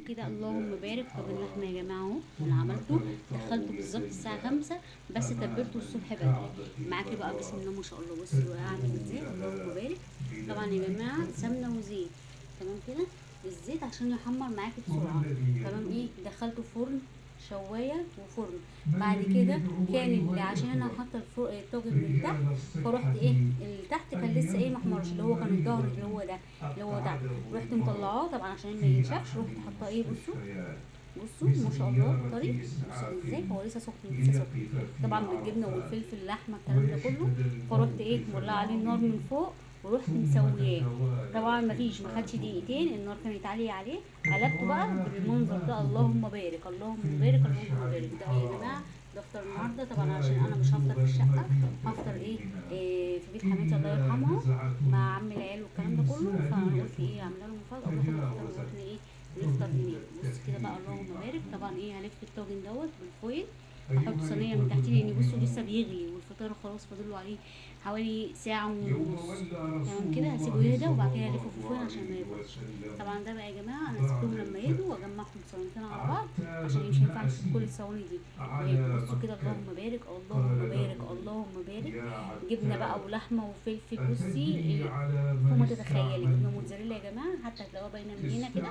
كده اللهم بارك. طب اللحمه يا جماعه اهو انا عملته، دخلته بالظبط الساعه 5 بس تبلته الصبح بدري. معاكي بقى بسم الله ما شاء الله. بصوا بقى اعمل ازاي، اللهم بارك. طبعا يا جماعه سمنه وزيت، تمام كده. الزيت عشان يحمر معاكي بسرعه. تمام. ايه، دخلته فرن، شوايه وفرن. بعد كده كان اللي عشان انا حاطه الطاجن من تحت، فرحت ايه اللي تحت كان لسه ايه محمرش، اللي هو كان الظهر اللي هو ده اللي هو تحت. رحت مطلعاه طبعا عشان ما ينشفش. رحت حاطاه ايه، بصوا بصوا ما شاء الله طري. بصوا ازاي هو لسه سخن لسه سخن. طبعا بالجبنه والفلفل اللحمه الكلام ده كله. فرحت ايه مولعه عليه النار من فوق ورحت مسوياه. طبعا ما خدش دقيقتين النار كانت عاليه عليه. قلبته بقى بالمنظر ده، اللهم بارك اللهم بارك اللهم بارك. ده يا جماعه ده افطر النهارده. طبعا عشان انا مش هفطر في الشقه، هفطر في بيت حماتي الله يرحمها مع عم العيال والكلام ده كله. فانا قلت ايه اعمل لهم مفاجاه وناخد الفطار واحنا ايه نفطر هناك. بص كده بقى اللهم بارك. طبعا ايه هلف الطاجن دوت بالفويل، هحط صينيه من تحت لان بصوا لسه بيغلي والفطار خلاص فاضل له عليه حوالي ساعه ونص. تمام كده هسيبه يهدى وبعد كده الفه في الفرن عشان ما يبردش. طبعا ده بقى يا جماعه انا سبتهم لما يهدوا واجمعهم صينيتين على بعض عشان مش هينفع نشوف كل الصواني دي. بصوا كده اللهم بارك اللهم بارك اللهم بارك. جبنه بقى ولحمه وفلفل. بصي فوق ما تتخيلي. جبنه موتزاريلا يا جماعه حتى هتلاقوها باينه من هنا كده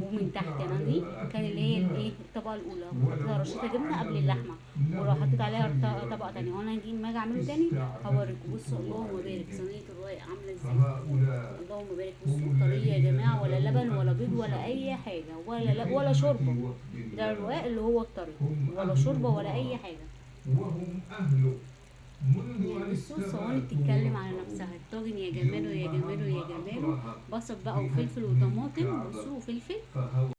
ومن تحت. انا دي كان اللي هي الايه الطبقه الاولى، حطيتها رشيشه جبنه قبل اللحمه ولو حطيت عليها طبقه تانية. وانا هجي ما اجي اعمله تاني هوريكم. بصوا اللهم بارك صينيه الرقاق عامله ازاي. اللهم بارك. بصوا طريه يا جماعه، ولا لبن ولا بيض ولا اي حاجه ولا ولا شوربه. ده الرقاق اللي هو الطري، ولا شوربه ولا اي حاجه. يعني بصوا الصواني بتتكلم على نفسها. الطاجن يا جماله يا جماله يا جماله. بصل بقى وفلفل وطماطم. بصوا وفلفل